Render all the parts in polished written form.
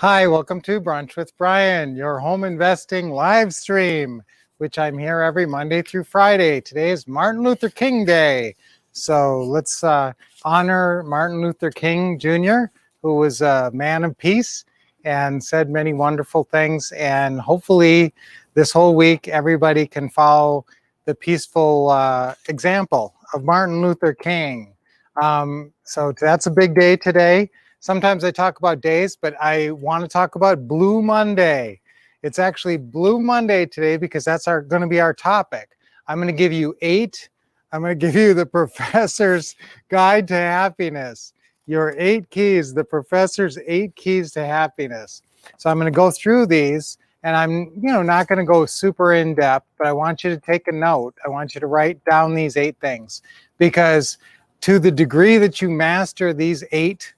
Hi, welcome to Brunch with Brian, your home investing live stream, which I'm here every Monday through Friday. Today is Martin Luther King Day. So let's honor Martin Luther King Jr., who was a man of peace and said many wonderful things. And hopefully, this whole week, everybody can follow the peaceful example of Martin Luther King. So that's a big day today. Sometimes I talk about days, but I want to talk about Blue Monday. It's actually Blue Monday today because that's going to be our topic. I'm going to give you the professor's guide to happiness. Your 8 keys, the professor's 8 keys to happiness. So I'm going to go through these, and I'm not going to go super in depth, but I want you to take a note. I want you to write down these 8 things, because to the degree that you master these 8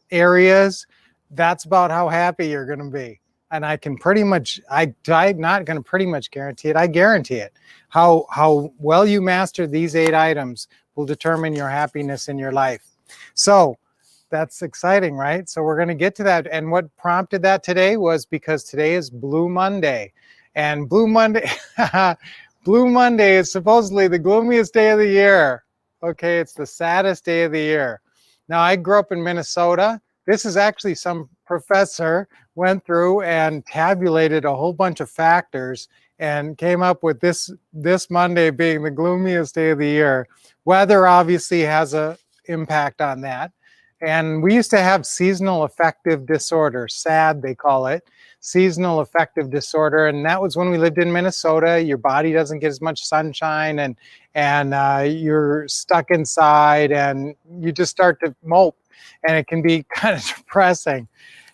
areas, that's about how happy you're going to be. And I'm not going to pretty much guarantee it. I guarantee it. How well you master these 8 items will determine your happiness in your life. So that's exciting, right? So we're going to get to that. And what prompted that today was because today is Blue Monday. And Blue Monday, Blue Monday is supposedly the gloomiest day of the year. Okay, it's the saddest day of the year. Now, I grew up in Minnesota. This is actually some professor went through and tabulated a whole bunch of factors and came up with this Monday being the gloomiest day of the year. Weather obviously has an impact on that. And we used to have seasonal affective disorder, SAD they call it, seasonal affective disorder. And that was when we lived in Minnesota. Your body doesn't get as much sunshine, and you're stuck inside, and you just start to mope, and it can be kind of depressing.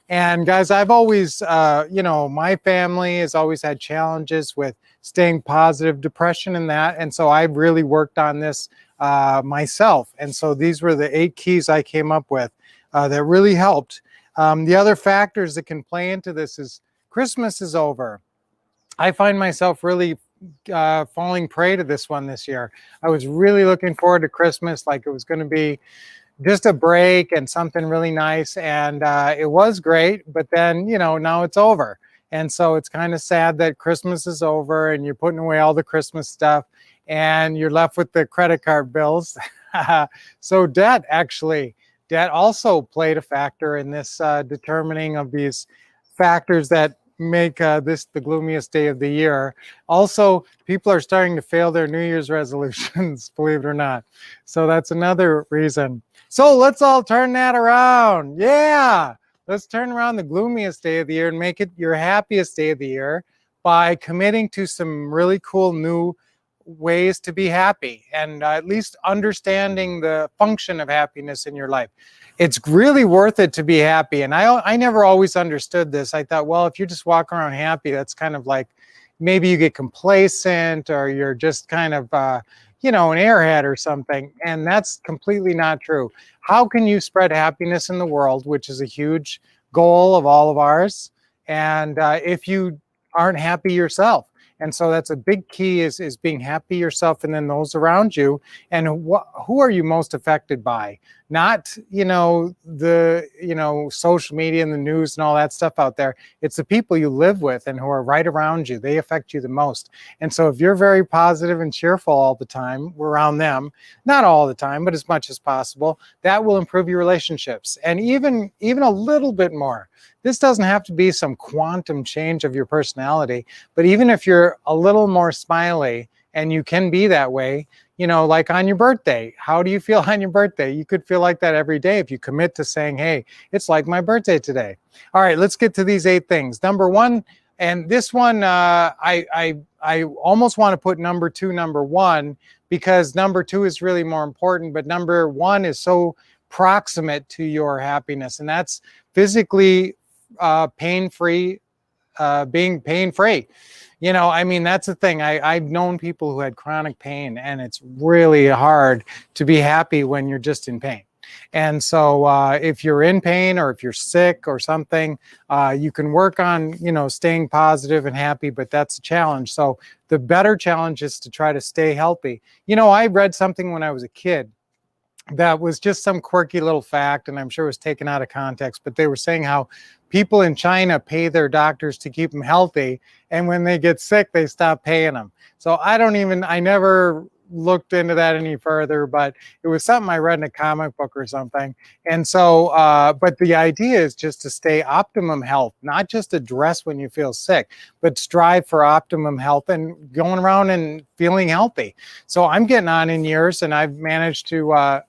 And guys, I've always, my family has always had challenges with staying positive, depression and that. And so I've really worked on this myself. And so these were the 8 keys I came up with that really helped. The other factors that can play into this is Christmas is over. I find myself really falling prey to this one this year. I was really looking forward to Christmas, like it was going to be just a break and something really nice. And it was great, but then, now it's over. And so it's kind of sad that Christmas is over and you're putting away all the Christmas stuff and you're left with the credit card bills. So debt also played a factor in this determining of these factors that make this the gloomiest day of the year. Also, people are starting to fail their New Year's resolutions, believe it or not. So that's another reason. So let's all turn that around. Yeah, let's turn around the gloomiest day of the year and make it your happiest day of the year by committing to some really cool new ways to be happy, and at least understanding the function of happiness in your life. It's really worth it to be happy. And I never always understood this. I thought, well, if you just walk around happy, that's kind of like maybe you get complacent or you're just kind of, an airhead or something. And that's completely not true. How can you spread happiness in the world, which is a huge goal of all of ours, and if you aren't happy yourself? And so that's a big key is being happy yourself and then those around you. And who are you most affected by? Not, social media and the news and all that stuff out there. It's the people you live with and who are right around you. They affect you the most. And so if you're very positive and cheerful all the time around them, not all the time, but as much as possible, that will improve your relationships. And even a little bit more. This doesn't have to be some quantum change of your personality, but even if you're a little more smiley, and you can be that way, like on your birthday. How do you feel on your birthday? You could feel like that every day if you commit to saying, hey, it's like my birthday today. All right, let's get to these 8 things. Number 1, and this one, I almost want to put number 2, number 1, because number 2 is really more important, but number 1 is so proximate to your happiness, and that's physically pain-free, being pain-free. That's the thing. I've known people who had chronic pain, and it's really hard to be happy when you're just in pain. And so if you're in pain or if you're sick or something, you can work on, staying positive and happy, but that's a challenge. So the better challenge is to try to stay healthy. I read something when I was a kid, that was just some quirky little fact, and I'm sure it was taken out of context, but they were saying how people in China pay their doctors to keep them healthy, and when they get sick, they stop paying them. So I never looked into that any further, but it was something I read in a comic book or something. And so, but the idea is just to stay optimum health, not just address when you feel sick, but strive for optimum health and going around and feeling healthy. So I'm getting on in years, and I've managed to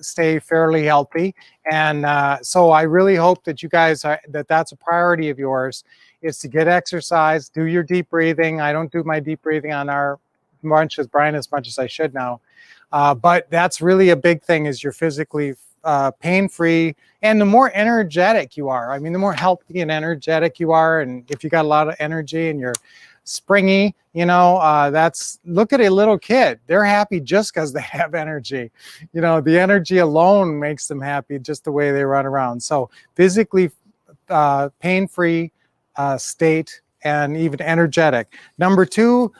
stay fairly healthy. And so I really hope that you guys that's a priority of yours, is to get exercise, do your deep breathing. I don't do my deep breathing on our bunch with Brian as much as I should now. But that's really a big thing, is you're physically pain-free. And the more energetic you are, I mean, the more healthy and energetic you are. And if you got a lot of energy and you're springy, look at a little kid. They're happy just because they have energy. The energy alone makes them happy, just the way they run around. So physically pain-free state, and even energetic. Number two,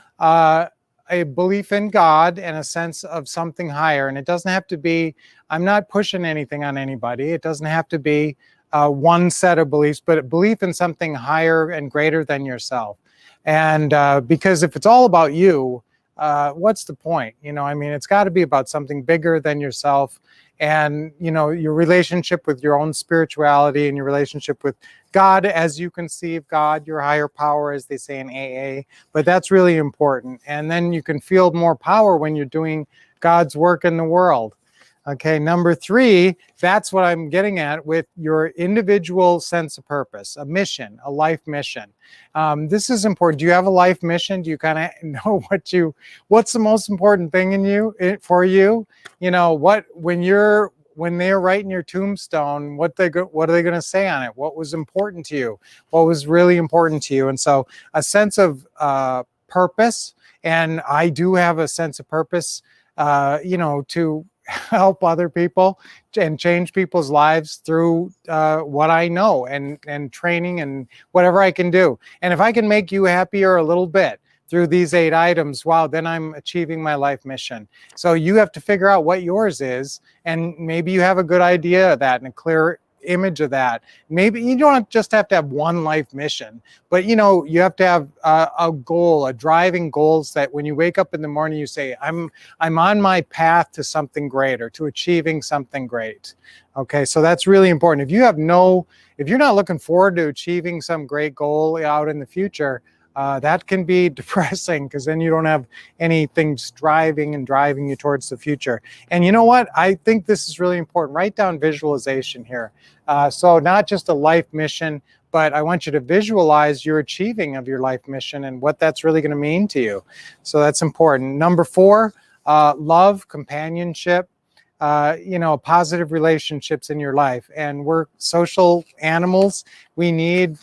a belief in God and a sense of something higher. And it doesn't have to be, I'm not pushing anything on anybody. It doesn't have to be one set of beliefs, but a belief in something higher and greater than yourself. And because if it's all about you, what's the point? It's got to be about something bigger than yourself. And, your relationship with your own spirituality and your relationship with God as you conceive God, your higher power, as they say in AA. But that's really important. And then you can feel more power when you're doing God's work in the world. Okay, number three, that's what I'm getting at with your individual sense of purpose, a mission, a life mission. This is important. Do you have a life mission? Do you kind of know what's the most important thing for you? When they're writing your tombstone, what are they going to say on it? What was important to you? What was really important to you? And so a sense of purpose, and I do have a sense of purpose, to help other people and change people's lives through what I know and training and whatever I can do. And if I can make you happier a little bit through these 8 items, wow, then I'm achieving my life mission. So you have to figure out what yours is, and maybe you have a good idea of that and a clear image of that. Maybe you don't just have to have one life mission, but you have to have a goal, a driving goals that when you wake up in the morning, you say, I'm on my path to something greater, to achieving something great. Okay, so that's really important. If you're not looking forward to achieving some great goal out in the future, that can be depressing, because then you don't have anything driving you towards the future. And you know what? I think this is really important. Write down visualization here. So not just a life mission, but I want you to visualize your achieving of your life mission and what that's really going to mean to you. So that's important. Number 4, love, companionship, positive relationships in your life. And we're social animals. We need,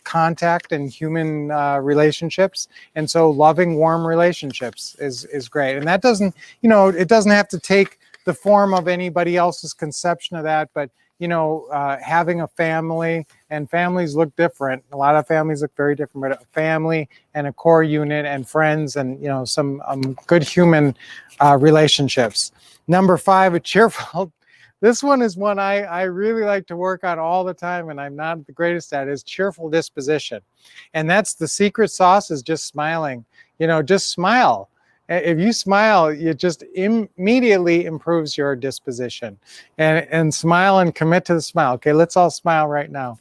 contact and human relationships, and so loving, warm relationships is great. And that doesn't, it doesn't have to take the form of anybody else's conception of that, but having a family, and families look different. A lot of families look very different, but a family and a core unit and friends and some good human relationships. Number 5, a cheerful. This one is one I really like to work on all the time, and I'm not the greatest at, is cheerful disposition. And that's the secret sauce, is just smiling. Just smile. If you smile, it just immediately improves your disposition. And smile and commit to the smile. Okay, let's all smile right now.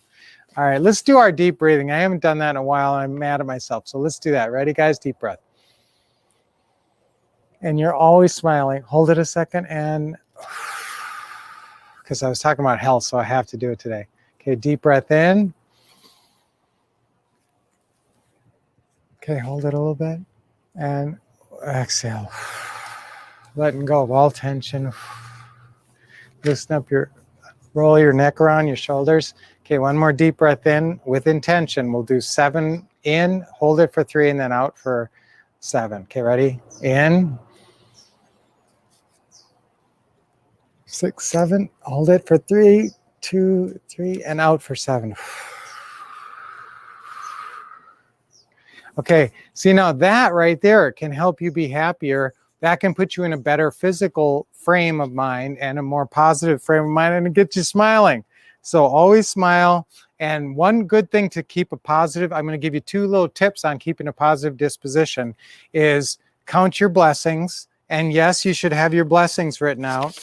All right, let's do our deep breathing. I haven't done that in a while. I'm mad at myself. So let's do that. Ready, guys? Deep breath. And you're always smiling. Hold it a second, and because I was talking about health, so I have to do it today. Okay, deep breath in. Okay, hold it a little bit. And exhale. Letting go of all tension. Loosen up roll your neck around your shoulders. Okay, one more deep breath in with intention. We'll do 7 in, hold it for 3, and then out for 7. Okay, ready? In. 6, 7, hold it for 3, 2, 3, and out for 7. Okay, see, now that right there can help you be happier that can put you in a better physical frame of mind and a more positive frame of mind, and it gets you smiling. So always smile. And one good thing to keep a positive, I'm going to give you 2 little tips on keeping a positive disposition, is count your blessings. And yes, you should have your blessings written out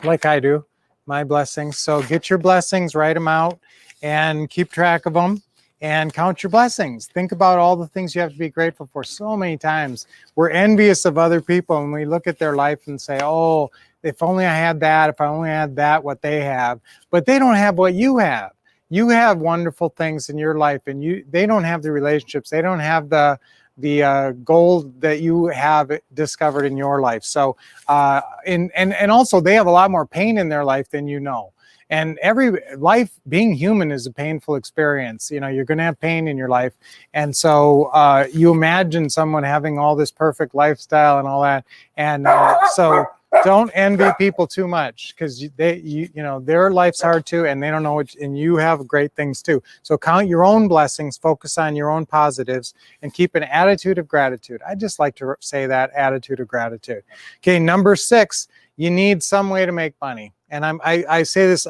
like I do, my blessings. So get your blessings, write them out, and keep track of them. And count your blessings. Think about all the things you have to be grateful for. So many times we're envious of other people and we look at their life and say, oh, if only I had that, if I only had that, what they have. But they don't have what you have. You have wonderful things in your life, and they don't have the relationships. They don't have the gold that you have discovered in your life. So, and also they have a lot more pain in their life than you know. And every life, being human, is a painful experience. You know, you're going to have pain in your life. And so you imagine someone having all this perfect lifestyle and all that. And so don't envy people too much, because you know, their life's hard too, and they don't know it, and you have great things too. So count your own blessings, focus on your own positives, and keep an attitude of gratitude. I just like to say that, attitude of gratitude. Okay, number 6, you need some way to make money. And I say this,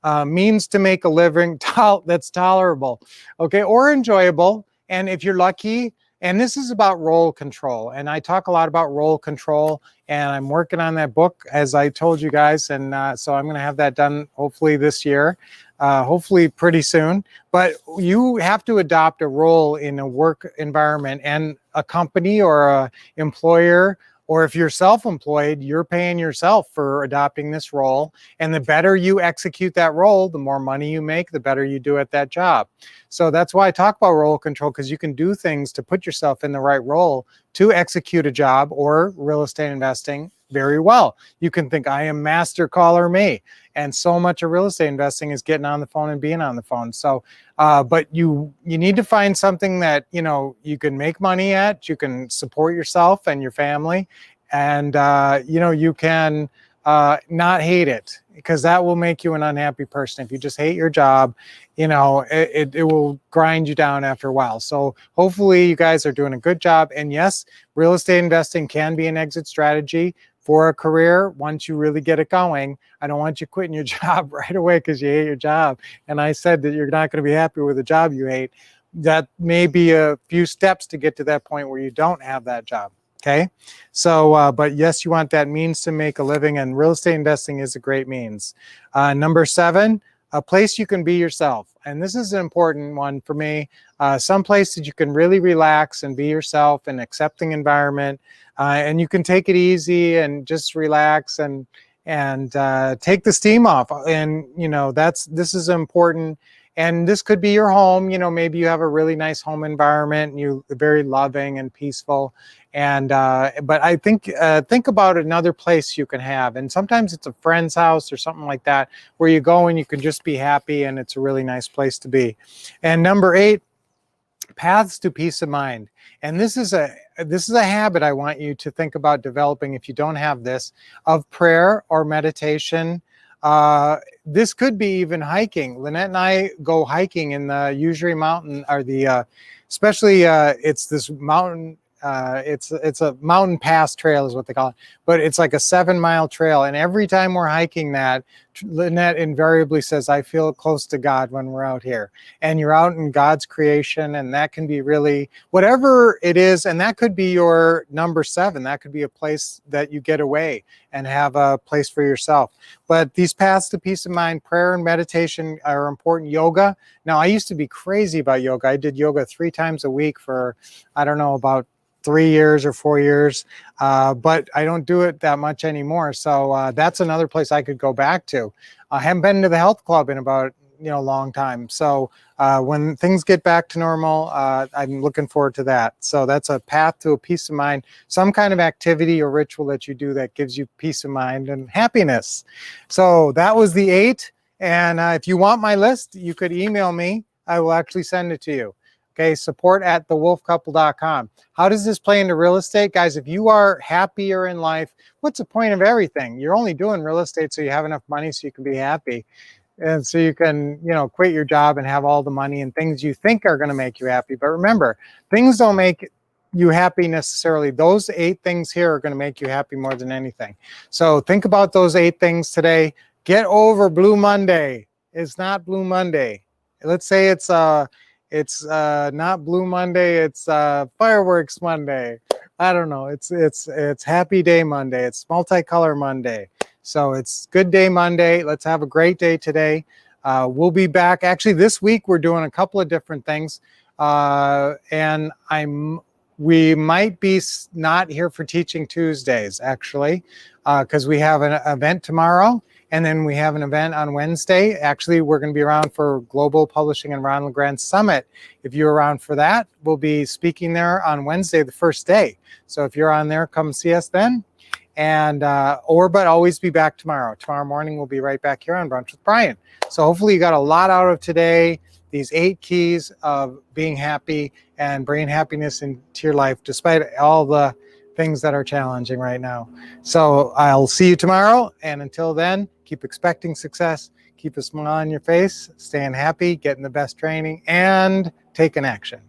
means to make a living that's tolerable, okay, or enjoyable. And if you're lucky, and this is about role control. And I talk a lot about role control, and I'm working on that book, as I told you guys. And so I'm going to have that done hopefully this year, hopefully pretty soon. But you have to adopt a role in a work environment, and a company or a employer, or if you're self-employed, you're paying yourself for adopting this role. And the better you execute that role, the more money you make, the better you do at that job. So that's why I talk about role control, because you can do things to put yourself in the right role to execute a job or real estate investing very well. You can think, I am master caller me. And so much of real estate investing is getting on the phone and being on the phone. So, but you need to find something that, you know, you can make money at, you can support yourself and your family, and, you know, you can not hate it, because that will make you an unhappy person. If you just hate your job, you know, it will grind you down after a while. So hopefully you guys are doing a good job. And yes, real estate investing can be an exit strategy for a career once you really get it going. I don't want you quitting your job right away because you hate your job. And I said that you're not going to be happy with a job you hate. That may be a few steps to get to that point where you don't have that job. Okay. So, but yes, you want that means to make a living, and real estate investing is a great means. Number 7, a place you can be yourself. And this is an important one for me. Some place that you can really relax and be yourself, an accepting environment, and you can take it easy and just relax and take the steam off. And, you know, this is important. And this could be your home. You know, maybe you have a really nice home environment and you're very loving and peaceful. And but I think about another place you can have. And sometimes it's a friend's house or something like that, where you go and you can just be happy, and it's a really nice place to be. And number 8, paths to peace of mind. And this is a habit I want you to think about developing, if you don't have this, of prayer or meditation. This could be even hiking. Lynette and I go hiking in the Usury Mountain, or the especially it's this mountain. It's a mountain pass trail is what they call it, but it's like a 7-mile trail. And every time we're hiking that, Lynette invariably says, I feel close to God when we're out here. And you're out in God's creation, and that can be really whatever it is. And that could be your number 7. That could be a place that you get away and have a place for yourself. But these paths to peace of mind, prayer and meditation are important. Yoga. Now, I used to be crazy about yoga. I did yoga 3 times a week for, I don't know, about 3 years or 4 years, but I don't do it that much anymore. So that's another place I could go back to. I haven't been to the health club in about a long time. So when things get back to normal, I'm looking forward to that. So that's a path to a peace of mind, some kind of activity or ritual that you do that gives you peace of mind and happiness. So that was the 8. And if you want my list, you could email me. I will actually send it to you. Okay, support@thewolffcouple.com. How does this play into real estate? Guys, if you are happier in life, what's the point of everything? You're only doing real estate so you have enough money so you can be happy. And so you can, quit your job and have all the money and things you think are going to make you happy. But remember, things don't make you happy necessarily. Those 8 things here are going to make you happy more than anything. So think about those 8 things today. Get over Blue Monday. It's not Blue Monday. Let's say it's not Blue Monday. It's Fireworks Monday. I don't know. It's Happy Day Monday. It's Multicolor Monday. So it's Good Day Monday. Let's have a great day today. We'll be back. Actually, this week we're doing a couple of different things, and we might be not here for Teaching Tuesdays, actually, because we have an event tomorrow, and then we have an event on Wednesday. Actually, we're going to be around for Global Publishing and Ron LeGrand Summit. If you're around for that, we'll be speaking there on Wednesday, the first day. So if you're on there, come see us then. And but always be back tomorrow. Tomorrow morning, we'll be right back here on Brunch with Brian. So hopefully you got a lot out of today. These 8 keys of being happy and bringing happiness into your life, despite all the things that are challenging right now. So I'll see you tomorrow. And until then, keep expecting success. Keep a smile on your face, staying happy, getting the best training, and taking action.